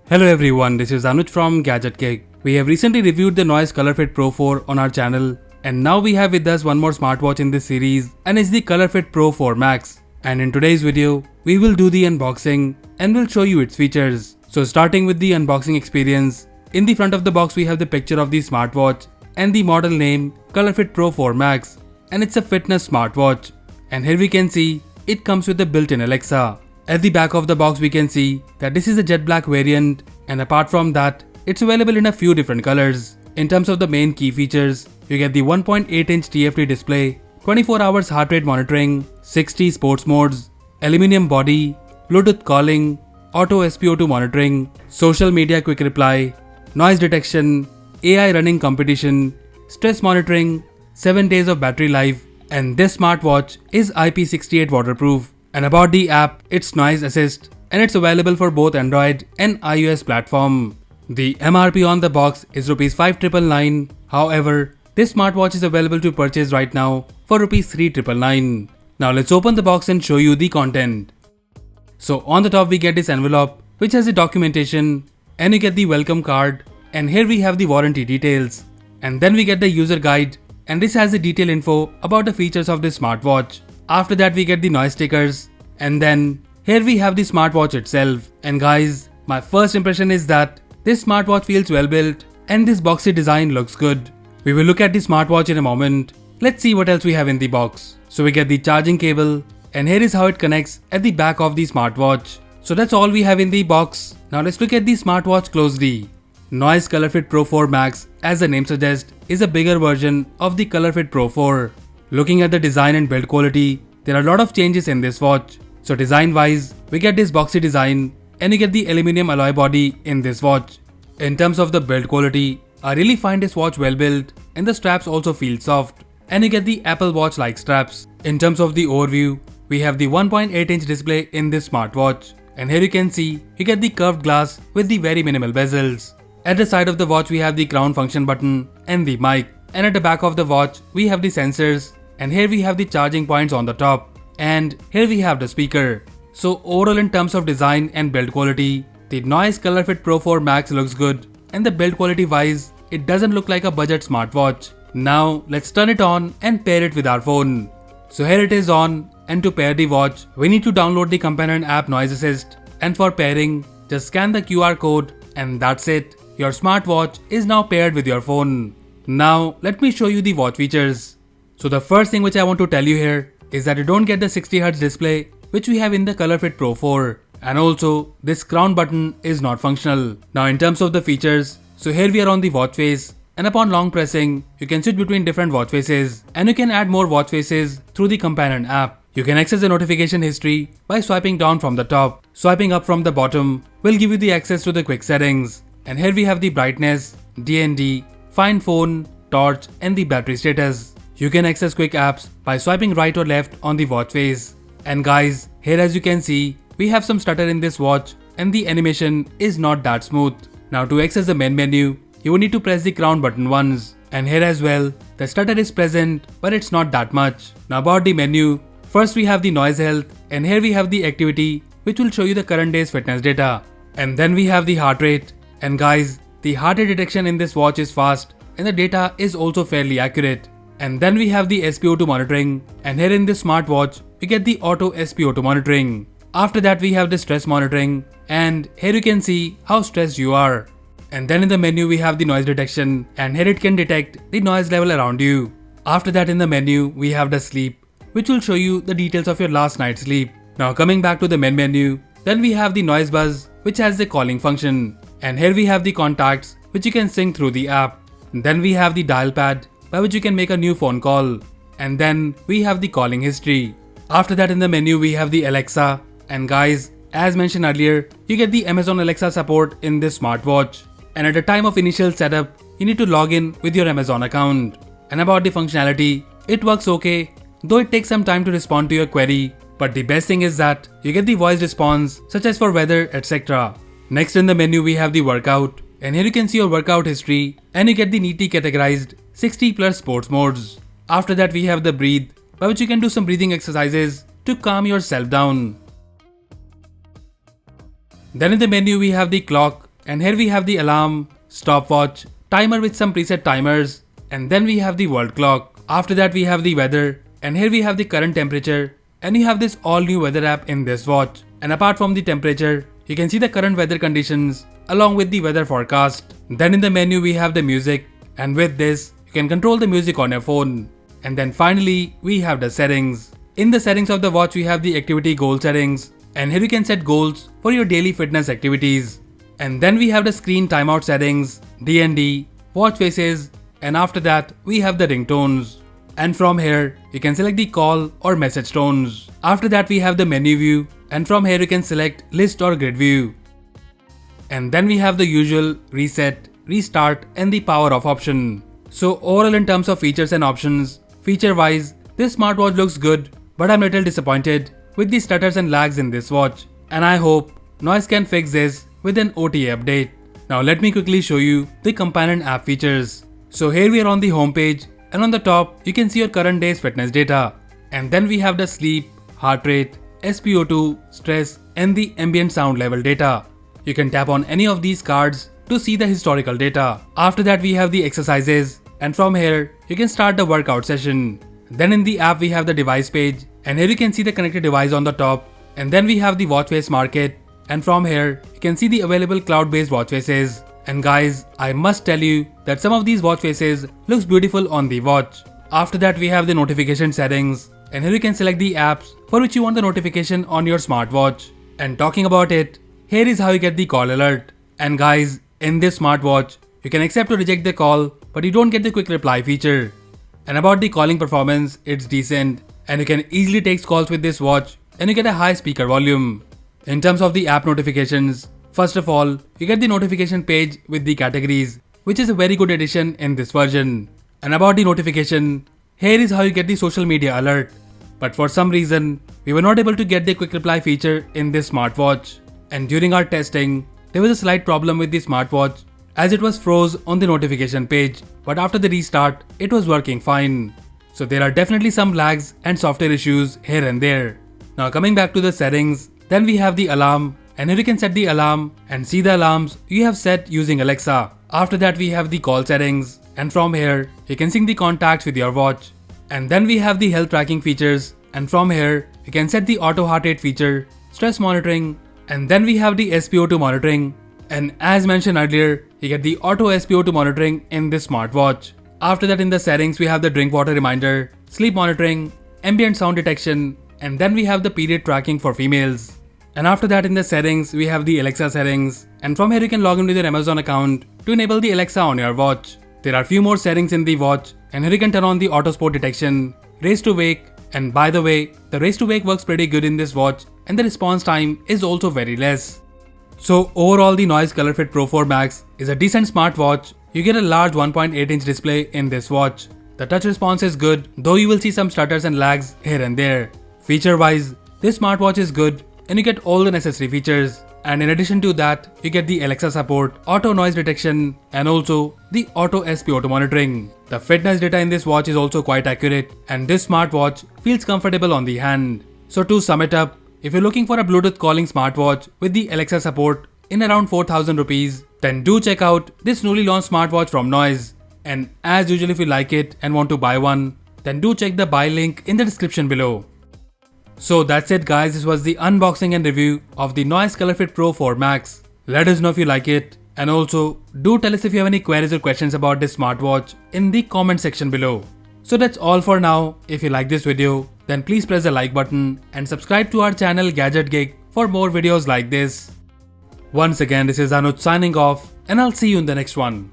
Hello everyone, this is Anuj from Gadget. We have recently reviewed the Noise Colorfit Pro 4 on our channel, and now we have with us one more smartwatch in this series, and it's the Colorfit Pro 4 Max. And in today's video, we will do the unboxing and will show you its features. So starting with the unboxing experience, in the front of the box we have the picture of the smartwatch and the model name Colorfit Pro 4 Max, and it's a fitness smartwatch. And here we can see it comes with a built-in Alexa. At the back of the box we can see that this is a jet black variant, and apart from that, it's available in a few different colors. In terms of the main key features, you get the 1.8-inch TFT display, 24 hours heart rate monitoring, 60 sports modes, aluminum body, Bluetooth calling, auto SpO2 monitoring, social media quick reply, noise detection, AI running competition, stress monitoring, 7 days of battery life, and this smartwatch is IP68 waterproof. And about the app, it's Noise Assist, and it's available for both Android and iOS platform. The MRP on the box is Rs 5,999. However, this smartwatch is available to purchase right now for Rs 3,999. Now let's open the box and show you the content. So on the top we get this envelope which has the documentation, and you get the welcome card, and here we have the warranty details. And then we get the user guide, and this has the detailed info about the features of this smartwatch. After that we get the noise stickers, and then here we have the smartwatch itself. And guys, my first impression is that this smartwatch feels well built and this boxy design looks good. We will look at the smartwatch in a moment. Let's see what else we have in the box. So we get the charging cable, and here is how it connects at the back of the smartwatch. So that's all we have in the box. Now let's look at the smartwatch closely. Noise Colorfit Pro 4 Max, as the name suggests, is a bigger version of the Colorfit Pro 4. Looking at the design and build quality, there are a lot of changes in this watch. So design wise, we get this boxy design, and you get the aluminum alloy body in this watch. In terms of the build quality, I really find this watch well built, and the straps also feel soft, and you get the Apple Watch like straps. In terms of the overview, we have the 1.8-inch display in this smartwatch, and here you can see you get the curved glass with the very minimal bezels. At the side of the watch we have the crown function button and the mic, and at the back of the watch we have the sensors, and here we have the charging points on the top, and here we have the speaker. So overall in terms of design and build quality, the Noise Colorfit Pro 4 Max looks good, and the build quality wise, it doesn't look like a budget smartwatch. Now let's turn it on and pair it with our phone. So here it is on, and to pair the watch, we need to download the companion app Noise Assist, and for pairing, just scan the QR code, and that's it. Your smartwatch is now paired with your phone. Now let me show you the watch features. So the first thing which I want to tell you here is that you don't get the 60Hz display which we have in the Colorfit Pro 4, and also this crown button is not functional. Now in terms of the features, so here we are on the watch face, and upon long pressing you can switch between different watch faces, and you can add more watch faces through the companion app. You can access the notification history by swiping down from the top. Swiping up from the bottom will give you the access to the quick settings, and here we have the brightness, DND, find phone, torch, and the battery status. You can access quick apps by swiping right or left on the watch face. And guys, here as you can see, we have some stutter in this watch, and the animation is not that smooth. Now to access the main menu, you will need to press the crown button once. And here as well, the stutter is present, but it's not that much. Now about the menu, first we have the noise health, and here we have the activity which will show you the current day's fitness data. And then we have the heart rate. And guys, the heart rate detection in this watch is fast, and the data is also fairly accurate. And then we have the SpO2 monitoring, and here in this smartwatch, we get the auto SpO2 monitoring. After that we have the stress monitoring, and here you can see how stressed you are. And then in the menu we have the noise detection, and here it can detect the noise level around you. After that in the menu we have the sleep, which will show you the details of your last night's sleep. Now coming back to the main menu, then we have the noise buzz, which has the calling function. And here we have the contacts, which you can sync through the app. And then we have the dial pad, by which you can make a new phone call. And then we have the calling history. After that in the menu we have the Alexa, and guys, as mentioned earlier, you get the Amazon Alexa support in this smartwatch. And at the time of initial setup, you need to log in with your Amazon account. And about the functionality, it works okay, though it takes some time to respond to your query. But the best thing is that you get the voice response, such as for weather, etc. Next in the menu we have the workout, and here you can see your workout history, and you get the neatly categorized 60 plus sports modes. After that we have the breathe, by which you can do some breathing exercises to calm yourself down. Then in the menu we have the clock, and here we have the alarm, stopwatch, timer with some preset timers, and then we have the world clock. After that we have the weather, and here we have the current temperature, and you have this all new weather app in this watch. And apart from the temperature, you can see the current weather conditions along with the weather forecast. Then in the menu we have the music, and with this you can control the music on your phone. And then finally we have the settings. In the settings of the watch we have the activity goal settings, and here you can set goals for your daily fitness activities. And then we have the screen timeout settings, D&D, watch faces, and after that we have the ringtones. And from here you can select the call or message tones. After that we have the menu view, and from here you can select list or grid view. And then we have the usual reset, restart, and the power off option. So overall in terms of features and options, feature wise this smartwatch looks good, but I'm little disappointed with the stutters and lags in this watch, and I hope Noise can fix this with an OTA update. Now let me quickly show you the companion app features. So here we are on the home page, and on the top you can see your current day's fitness data, and then we have the sleep, heart rate, SpO2, stress, and the ambient sound level data. You can tap on any of these cards to see the historical data. After that we have the exercises, and from here you can start the workout session. Then in the app we have the device page, and here you can see the connected device on the top, and then we have the watch face market, and from here you can see the available cloud-based watch faces. And guys, I must tell you that some of these watch faces looks beautiful on the watch. After that we have the notification settings, and here you can select the apps for which you want the notification on your smartwatch. And talking about it, here is how you get the call alert. And guys, in this smartwatch you can accept or reject the call, but you don't get the quick reply feature. And about the calling performance, it's decent, and you can easily take calls with this watch, and you get a high speaker volume. In terms of the app notifications, first of all, you get the notification page with the categories, which is a very good addition in this version. And about the notification, here is how you get the social media alert. But for some reason, we were not able to get the quick reply feature in this smartwatch. And during our testing, there was a slight problem with the smartwatch, as it was froze on the notification page, but after the restart, it was working fine. So there are definitely some lags and software issues here and there. Now coming back to the settings, then we have the alarm, and here you can set the alarm and see the alarms you have set using Alexa. After that we have the call settings, and from here you can sync the contacts with your watch. And then we have the health tracking features, and from here you can set the auto heart rate feature, stress monitoring, and then we have the SpO2 monitoring. And as mentioned earlier, you get the auto SpO2 monitoring in this smartwatch. After that in the settings we have the drink water reminder, sleep monitoring, ambient sound detection, and then we have the period tracking for females. And after that in the settings we have the Alexa settings, and from here you can log in with your Amazon account to enable the Alexa on your watch. There are few more settings in the watch, and here you can turn on the auto sport detection, race to wake, and by the way, the race to wake works pretty good in this watch, and the response time is also very less. So overall the Noise Colorfit Pro 4 Max is a decent smartwatch. You get a large 1.8-inch display in this watch. The touch response is good, though you will see some stutters and lags here and there. Feature wise, this smartwatch is good, and you get all the necessary features. And in addition to that, you get the Alexa support, auto noise detection, and also the auto SpO2 monitoring. The fitness data in this watch is also quite accurate, and this smartwatch feels comfortable on the hand. So to sum it up, if you're looking for a Bluetooth calling smartwatch with the Alexa support in around 4,000 rupees, then do check out this newly launched smartwatch from Noise. And as usual, if you like it and want to buy one, then do check the buy link in the description below. So that's it guys, this was the unboxing and review of the Noise Colorfit Pro 4 Max. Let us know if you like it, and also do tell us if you have any queries or questions about this smartwatch in the comment section below. So that's all for now. If you like this video, then please press the like button and subscribe to our channel Gadget Gig for more videos like this. Once again, this is Anuj signing off, and I'll see you in the next one.